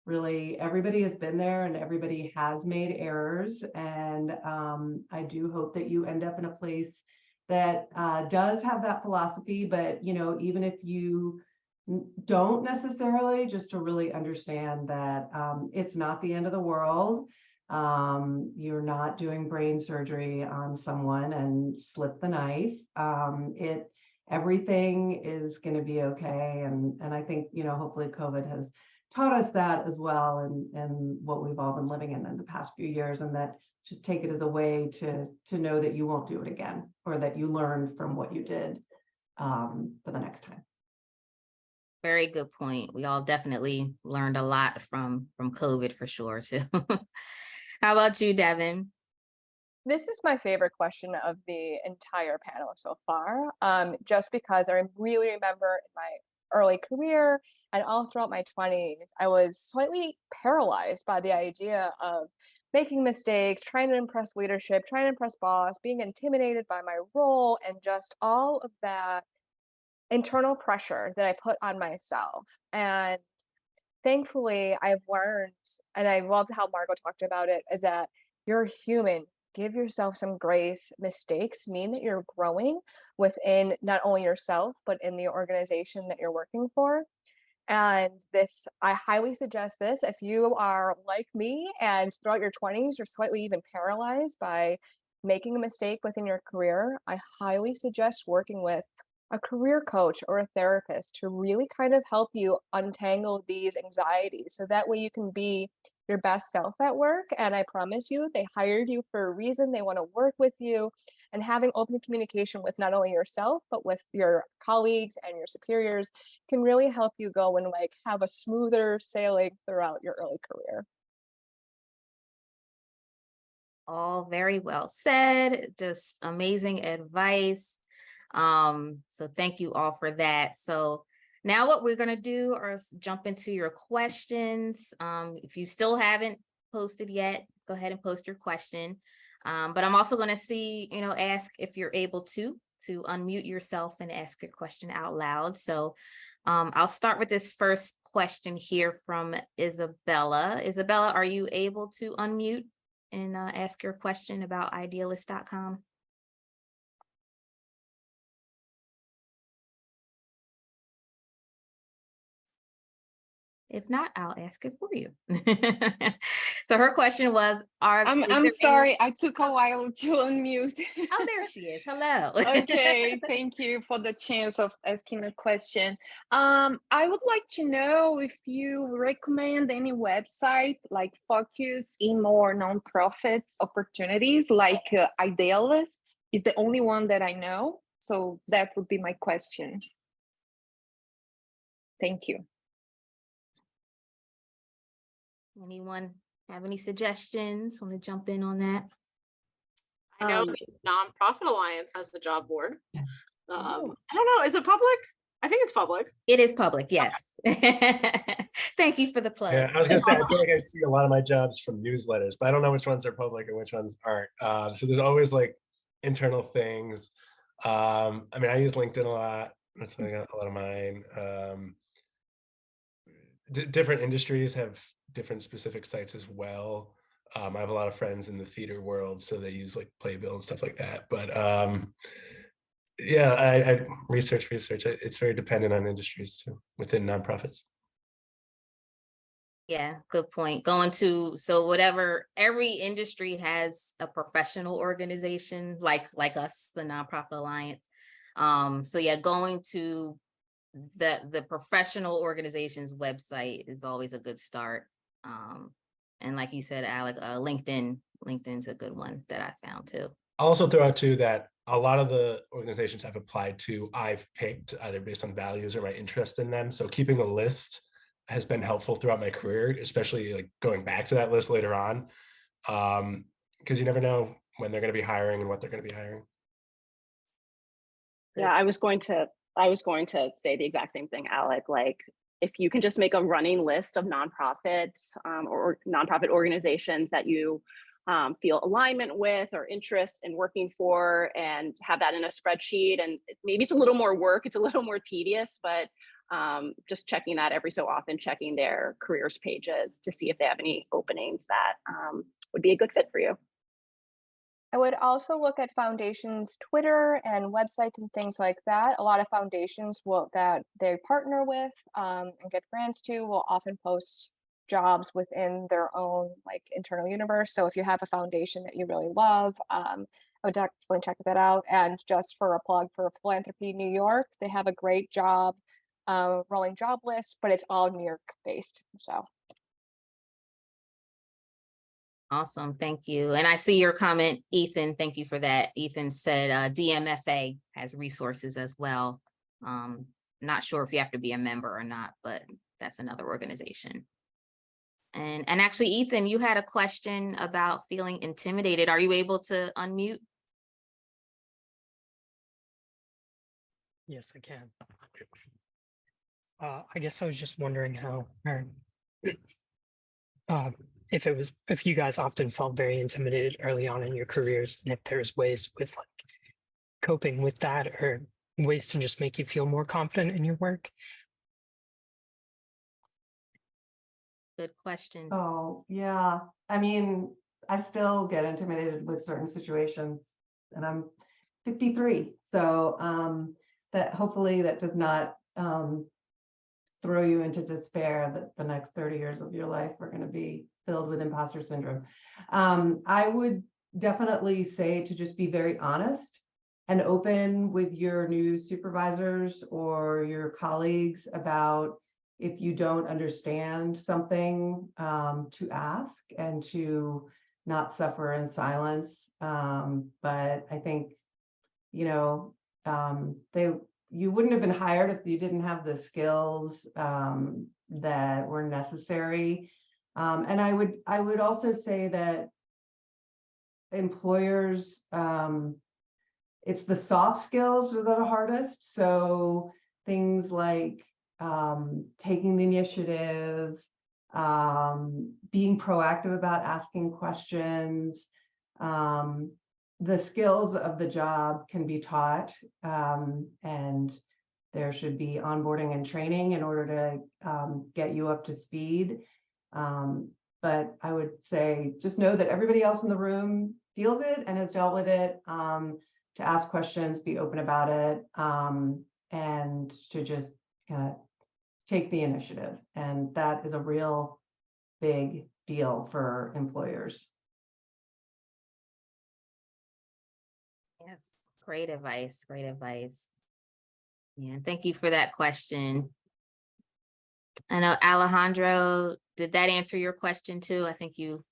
really everybody has been there and everybody has made errors. And I do hope that you end up in a place that does have that philosophy. But even if you don't necessarily, just to really understand that it's not the end of the world. You're not doing brain surgery on someone and slip the knife. Everything is going to be okay. And I think, hopefully COVID has taught us that as well, and what we've all been living in the past few years, and that just take it as a way to know that you won't do it again, or that you learned from what you did for the next time. Very good point. We all definitely learned a lot from COVID for sure too. How about you, Devin? This is my favorite question of the entire panel so far, just because I really remember in my early career and all throughout my 20s, I was slightly paralyzed by the idea of making mistakes, trying to impress leadership, trying to impress boss, being intimidated by my role, and just all of that internal pressure that I put on myself. And thankfully, I've learned, and I loved how Margot talked about it, is that you're human. Give yourself some grace. Mistakes mean that you're growing within not only yourself, but in the organization that you're working for. And this, I highly suggest this if you are like me and throughout your 20s, you're slightly even paralyzed by making a mistake within your career. I highly suggest working with a career coach or a therapist to really kind of help you untangle these anxieties, so that way you can be your best self at work. And I promise you, they hired you for a reason. They want to work with you, and having open communication with not only yourself, but with your colleagues and your superiors can really help you go and have a smoother sailing throughout your early career. All very well said. Just amazing advice. So thank you all for that. So now what we're going to do is jump into your questions. If you still haven't posted yet, go ahead and post your question. But I'm also going to ask if you're able to to unmute yourself and ask your question out loud. So I'll start with this first question here from Isabella. Isabella, are you able to unmute and ask your question about idealist.com? If not, I'll ask it for you. So her question was, I'm sorry, I took a while to unmute. Oh, there she is. Hello. Okay, thank you for the chance of asking a question. I would like to know if you recommend any website like focus in more nonprofit opportunities, like Idealist is the only one that I know. So that would be my question. Thank you. Anyone have any suggestions? Want to jump in on that? I know the Nonprofit Alliance has the job board. I don't know, is it public? I think it's public. It is public, yes. Thank you for the plug. Yeah, I was gonna say, I feel like I see a lot of my jobs from newsletters, but I don't know which ones are public and which ones aren't. So there's always like internal things. I mean, I use LinkedIn a lot. That's where I got a lot of mine. Different industries have different specific sites as well. I have a lot of friends in the theater world, so they use like Playbill and stuff like that. But yeah, I research. It's very dependent on industries too within nonprofits. Yeah, good point. So whatever, every industry has a professional organization like us, the Nonprofit Alliance. So yeah, going to the professional organization's website is always a good start. And like you said, Alec, LinkedIn's a good one that I found too. I'll also throw out too that a lot of the organizations I've applied to, I've picked either based on values or my interest in them. So keeping a list has been helpful throughout my career, especially like going back to that list later on, because you never know when they're going to be hiring and what they're going to be hiring. Yeah, I was going to say the exact same thing, Alec. Like, if you can just make a running list of nonprofits or nonprofit organizations that you feel alignment with or interest in working for, and have that in a spreadsheet. And maybe it's a little more work, it's a little more tedious, but just checking that every so often, checking their careers pages to see if they have any openings that would be a good fit for you. I would also look at foundations' Twitter and websites and things like that. A lot of foundations that they partner with and get grants to will often post jobs within their own like internal universe. So if you have a foundation that you really love, I would definitely check that out. And just for a plug for Philanthropy New York, they have a great job rolling job list, but it's all New York based. So. Awesome, thank you. And I see your comment, Ethan. Thank you for that. Ethan said DMFA has resources as well. Not sure if you have to be a member or not, but that's another organization. And actually, Ethan, you had a question about feeling intimidated. Are you able to unmute? Yes, I can. I guess I was just wondering how, if you guys often felt very intimidated early on in your careers, and if there's ways with like coping with that or ways to just make you feel more confident in your work. Good question. Oh, yeah. I mean, I still get intimidated with certain situations, and I'm 53. So that hopefully that does not throw you into despair that the next 30 years of your life are going to be filled with imposter syndrome. I would definitely say to just be very honest and open with your new supervisors or your colleagues about if you don't understand something, to ask and to not suffer in silence. But I think, you know, you wouldn't have been hired if you didn't have the skills that were necessary. And I would also say that employers, it's the soft skills that are the hardest. So things like taking the initiative, being proactive about asking questions, the skills of the job can be taught, and there should be onboarding and training in order to get you up to speed. But I would say just know that everybody else in the room feels it and has dealt with it, to ask questions, be open about it, and to just kind of take the initiative. And that is a real big deal for employers. Yes, great advice, great advice. Yeah, thank you for that question. I know Alejandro, did that answer your question too? I think you.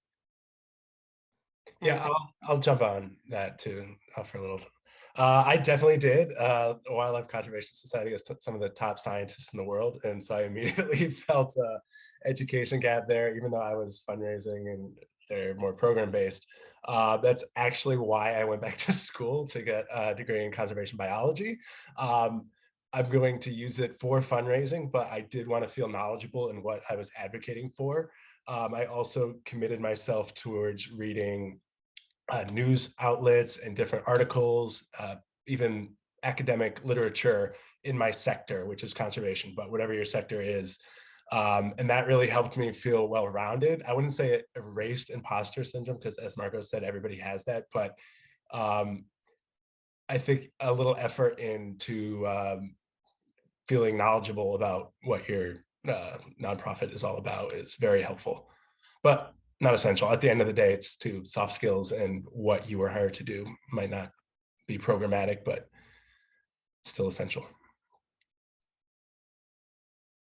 Yeah, I'll jump on that too for a little. I definitely did. The Wildlife Conservation Society has some of the top scientists in the world, and so I immediately felt a education gap there, even though I was fundraising and they're more program based. That's actually why I went back to school to get a degree in conservation biology. I'm going to use it for fundraising, but I did want to feel knowledgeable in what I was advocating for. I also committed myself towards reading news outlets and different articles, even academic literature in my sector, which is conservation, but whatever your sector is. And that really helped me feel well-rounded. I wouldn't say it erased imposter syndrome, because as Margot said, everybody has that, but I think a little effort into feeling knowledgeable about what your nonprofit is all about is very helpful, but not essential. At the end of the day, it's to soft skills, and what you were hired to do might not be programmatic, but still essential.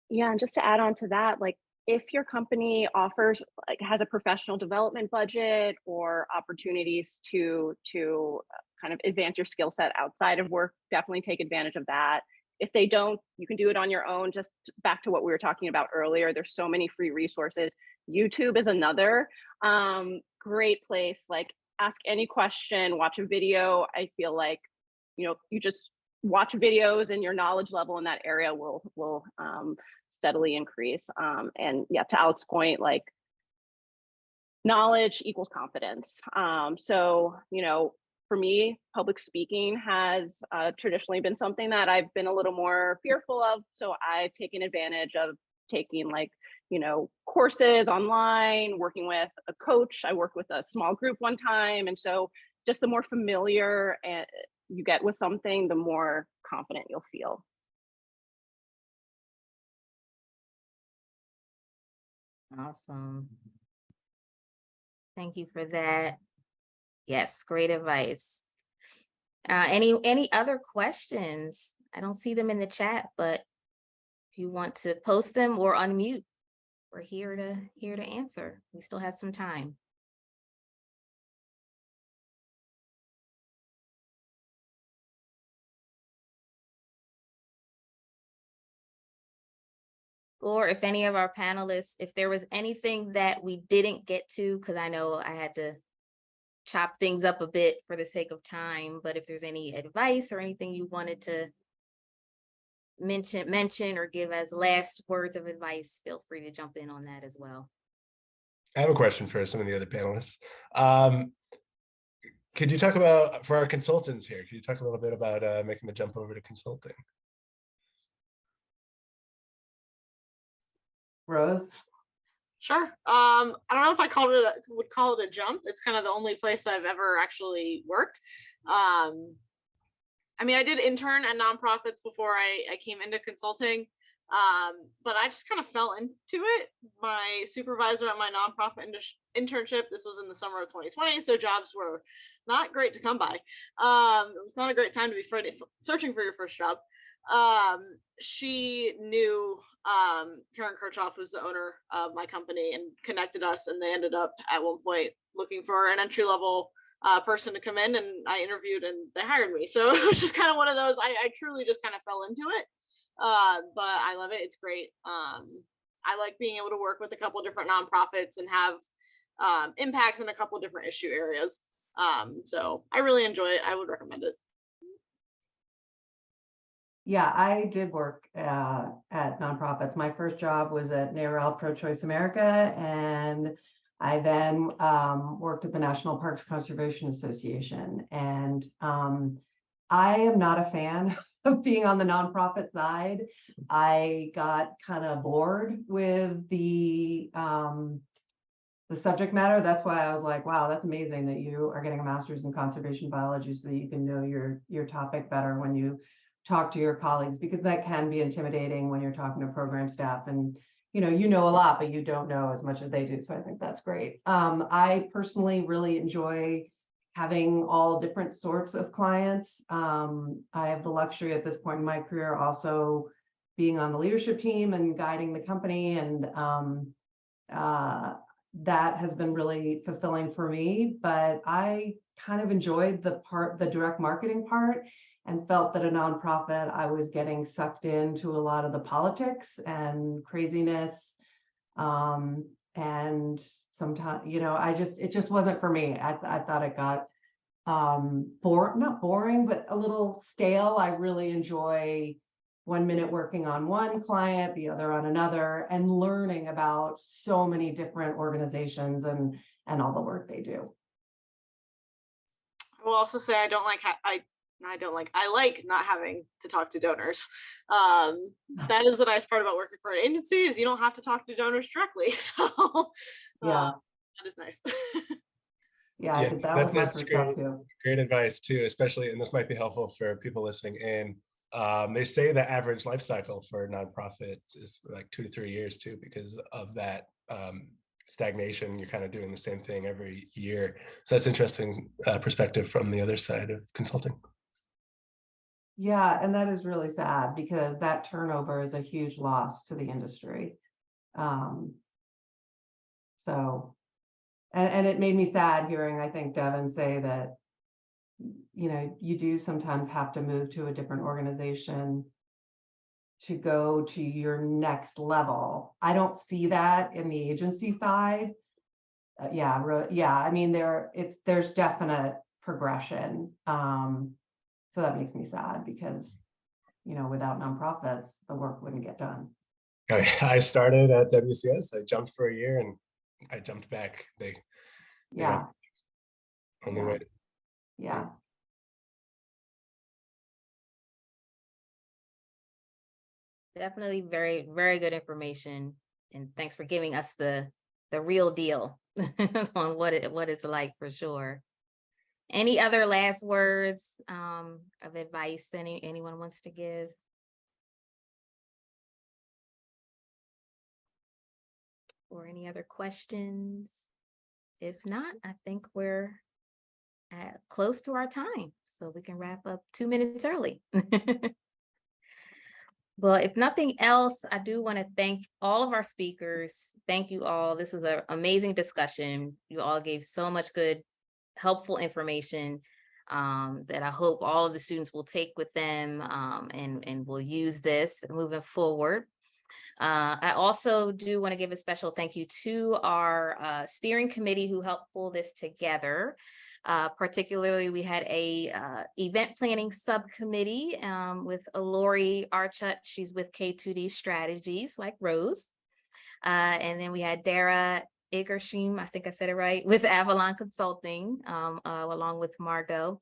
Yeah, and just to add on to that, like if your company offers, like has a professional development budget or opportunities to kind of advance your skill set outside of work, definitely take advantage of that. If they don't, you can do it on your own. Just back to what we were talking about earlier, there's so many free resources. YouTube is another great place. Like ask any question, watch a video. I feel like, you know, you just watch videos and your knowledge level in that area will steadily increase. And yeah, to Alec's point, like knowledge equals confidence. So, you know, for me, public speaking has traditionally been something that I've been a little more fearful of. So I've taken advantage of taking like, you know, courses online, working with a coach. I worked with a small group one time. And so just the more familiar you get with something, the more confident you'll feel. Awesome. Thank you for that. Yes, great advice. Any other questions? I don't see them in the chat, but if you want to post them or unmute, we're here to answer. We still have some time. Or if any of our panelists, if there was anything that we didn't get to, because I know I had to chop things up a bit for the sake of time, but if there's any advice or anything you wanted to mention or give as last words of advice, feel free to jump in on that as well. I have a question for some of the other panelists. Could you talk about, for our consultants here, could you talk a little bit about making the jump over to consulting? Rose? Sure. I don't know if I would call it a jump. It's kind of the only place I've ever actually worked. I mean, I did intern at nonprofits before I came into consulting, but I just kind of fell into it. My supervisor at my nonprofit internship, this was in the summer of 2020, so jobs were not great to come by. It was not a great time to be searching for your first job. She knew Karen Kirchhoff, who's the owner of my company, and connected us, and they ended up at one point looking for an entry-level person to come in, and I interviewed and they hired me. So it was just kind of one of those, I truly just kind of fell into it. But I love it. It's great. I like being able to work with a couple of different nonprofits and have impacts in a couple of different issue areas. So I really enjoy it. I would recommend it. Yeah, I did work at nonprofits. My first job was at NARAL Pro Choice America, and I then worked at the National Parks Conservation Association, and I am not a fan of being on the nonprofit side. I got kind of bored with the subject matter. That's why I was like, wow, that's amazing that you are getting a master's in conservation biology so that you can know your topic better when you talk to your colleagues, because that can be intimidating when you're talking to program staff, and you know a lot, but you don't know as much as they do. So I think that's great. I personally really enjoy having all different sorts of clients. I have the luxury at this point in my career also being on the leadership team and guiding the company, and that has been really fulfilling for me. But I kind of enjoyed the direct marketing part, and felt that a nonprofit, I was getting sucked into a lot of the politics and craziness. And sometimes, it just wasn't for me. I thought it got not boring, but a little stale. I really enjoy 1 minute working on one client, the other on another, and learning about so many different organizations and all the work they do. I will also say I like not having to talk to donors. That is the nice part about working for an agency, is you don't have to talk to donors directly. So Yeah, that is nice. yeah, I did that with my first job too. Great advice too, especially, and this might be helpful for people listening in. They say the average life cycle for nonprofits is like 2 to 3 years too, because of that stagnation. You're kind of doing the same thing every year. So that's interesting perspective from the other side of consulting. Yeah, and that is really sad, because that turnover is a huge loss to the industry. So, and it made me sad hearing, I think, Devin say that, you do sometimes have to move to a different organization to go to your next level. I don't see that in the agency side. Yeah, I mean, there's definite progression. So that makes me sad, because, without nonprofits, the work wouldn't get done. I started at WCS. I jumped for a year and I jumped back. Yeah. Only Yeah. way. Yeah. Definitely very, very good information. And thanks for giving us the real deal on what it's like, for sure. Any other last words of advice anyone wants to give? Or any other questions? If not, I think we're close to our time, so we can wrap up 2 minutes early. Well, if nothing else, I do want to thank all of our speakers. Thank you all. This was an amazing discussion. You all gave so much good, helpful information that I hope all of the students will take with them and will use this moving forward. I also do want to give a special thank you to our steering committee who helped pull this together. Particularly, we had a event planning subcommittee with Lori Archut. She's with K2D Strategies, like Rose. And then we had Dara Igershim, I think I said it right, with Avalon Consulting, along with Margot.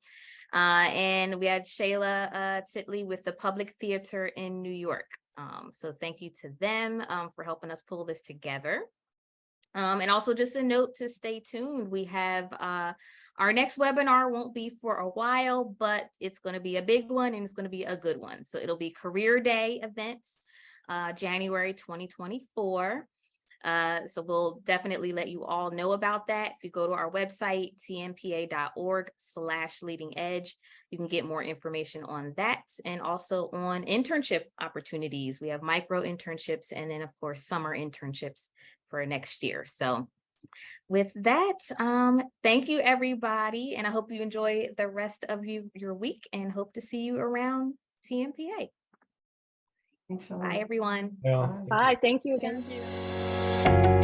And we had Shayla Titley with the Public Theater in New York. So thank you to them for helping us pull this together. And also just a note to stay tuned. We have our next webinar won't be for a while, but it's going to be a big one and it's going to be a good one. So it'll be Career Day events, January 2024. So we'll definitely let you all know about that. If you go to our website, tnpa.org/leading edge, you can get more information on that, and also on internship opportunities. We have micro internships and then, of course, summer internships for next year. So with that, thank you, everybody. And I hope you enjoy the rest of your week and hope to see you around TNPA. Thanks, Bye, everyone. Yeah. Bye. Thank you again. Thank you.